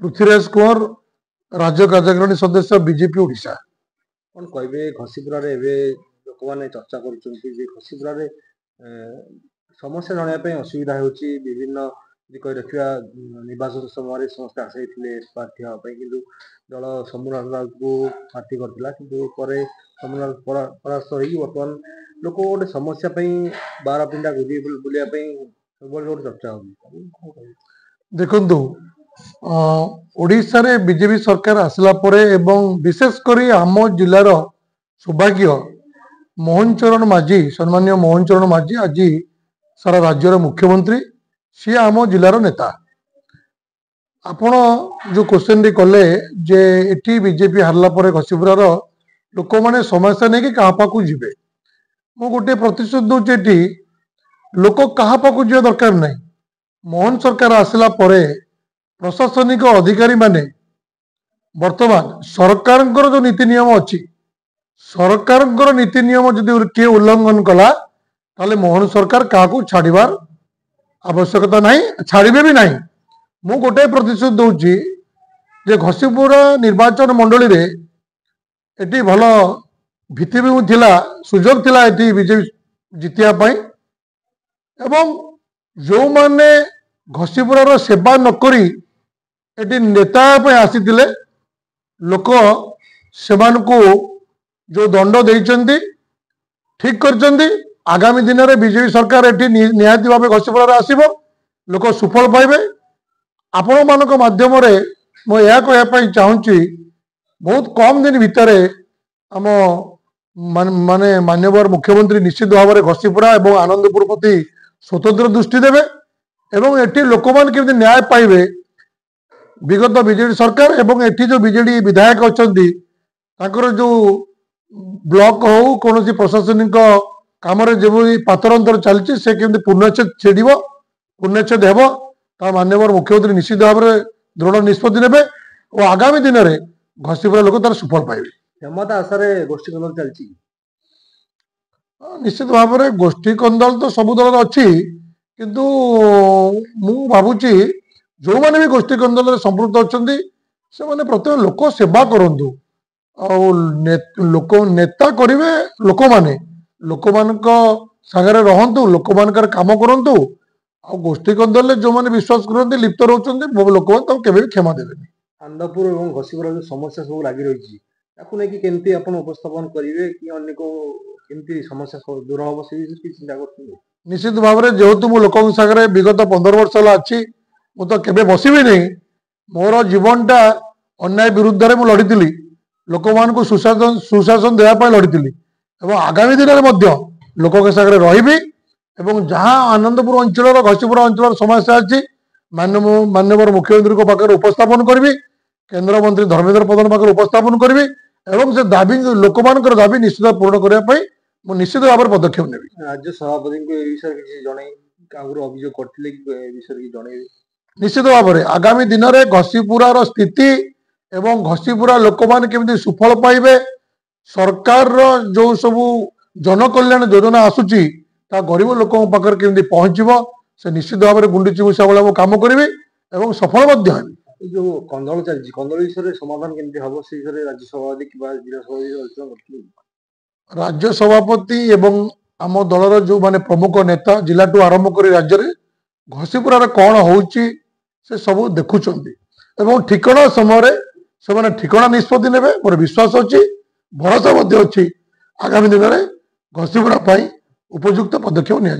पृथ्वीराज कुंवर राज्य कार्यकारिणी सदस्य बीजेपी ओडिशा। कौन कहे घसीपुरा लोक मैंने चर्चा घसीपुरा समस्या जानापी असुविधा होविन्न कही रखा निर्वाचन समय समस्त आशे प्रार्थी हाँपाई कि दल सोमनाथ को प्रार्थी करता कि सोमनाथ परास्त हो बर्तमान लोक गोटे समस्या बार पिंडा बुलायापी सब गोटे चर्चा हो। देखु ओडिशा रे बीजेपी सरकार आसला परे एवं विशेषकर आम जिलार सौभाग्य मोहन चरण माझी सम्मान्य मोहन चरण माझी आज सारा राज्यर मुख्यमंत्री सी आम जिलार नेता। आपण जो क्वेश्चन कले जे एटी बीजेपी हारला परे घसीपुरार लोक मैंने समस्या नहीं कि क्या पाक जीवे मु गोटे प्रतिशोध दूसरी लोक क्या पाक जा दरकार नहीं। मोहन सरकार आसला परे प्रशासनिक अधिकारी माने वर्तमान सरकार जो नीति नियम अच्छी सरकार नीति नियम जदि किए उल्लंघन कला ताले मोहन सरकार क्या छाड़बार आवश्यकता नहीं छाड़े भी नहीं। मु गोटे प्रतिशोध दूची जे घसीपुरा निर्वाचन मंडली रे एटी भल भित्तिभूमि थिला सुजोग थिला एटी बीजेपी जितिया पाई एवं जो माने घसीपुरार सेवा नकरी एटी नेता आसी लोक को जो दंड देइचंती ठीक करचंती। आगामी दिन में बीजेपी सरकार एटी निहाती भाव घसीपुरा आसब लोक सुफल पाइबे। आपण मानक माध्यम मुझे कहवाई चाहूँगी बहुत कम दिन भितर आम माने माननीय मुख्यमंत्री निश्चित भाव में घसीपुरा और आनंदपुर प्रति स्वतंत्र दृष्टि देवे एवं एटी लोक मान केमती न्याय पाइबे। विगत बीजेडी सरकार एवं एटी जो बीजेडी विधायक अच्छा जो ब्लॉक हो कौन प्रशासनिक काम जो पातरंतर चलती से केमती पूर्णच्छेद छेड़ पूर्णच्छेद हेब ता माननीय मुख्यमंत्री निश्चित भाव में दृढ़ निष्पत्ति नेबे और आगामी दिन में घसीपुरा लोक तार सुफल पाइबे। क्षमता आशार गोष्ठी कंदल चलती निश्चित भाव में गोष्ठी कंदल तो सब दल अच्छी किंतु मु भावुची जो माने भी गोष्ठी कंदल संपृक्त अच्छा से माने प्रत्येक लोक सेवा करंतु लोक नेता करेंगे लोक माने लोक मान सागर रहतु लोक मान काम करंतु आ गोष्ठी कंदल जो माने विश्वास करते लिप्त रोचंती लोक केबे भी क्षमा देबेनी। आनंदपुर और घसीपुरा जो समस्या सब लगी रही केमती आप उपस्थापन करेंगे कि अन्य को केमती समस्या दूर हम से चिंता कर निश्चित भाव में जेहेतु मु लोक सागर विगत 15 वर्ष अच्छी मुझे केबे बसबी नहीं मोर जीवनटा अन्याय विरुद्ध में लड़ी लोक मान को सुशासन देवाई लड़ी और आगामी दिन में लोक सागर रही जहाँ आनंदपुर अंचल घसीपुरा अंचल समस्या अच्छी माननीय मुख्यमंत्री पाखे उपस्थापन करी केंद्र मंत्री धर्मेंद्र प्रधान पाखे उपस्थापन करी से दाबी लोक मान दाबी निश्चित पूर्ण करने निश्चित भाव में पदक्षेप ने राज्य सभापति को अभियोग करते निश्चित भाव में आगामी दिन में घसीपुरार स्थिति एवं घसीपुरा लोक मैंने केमती सुफल पाइबे सरकार जो सब जनकल्याण योजना आसूची ता गरीब लोक पाखे केमती पहुंचब से निश्चित भाव में गुंडीची मूषा भाव काम करी सफल जो कंदल चलती कंदल विषय समाधान केमती हम से राज्य सभापति जिला सभापति राज्य सभापति एवं आम दलर जो माने प्रमुख नेता जिला टू आरंभ कर राज्य में घसीपुरा कौन होउची से सब देखुंट एवं ठिकणा समय से ठिकणा निष्पत्ति नेबे मोर विश्वास अच्छी भरोसा अच्छी आगामी दिन में घसीपुरा उपयुक्त पदक्षेप निया।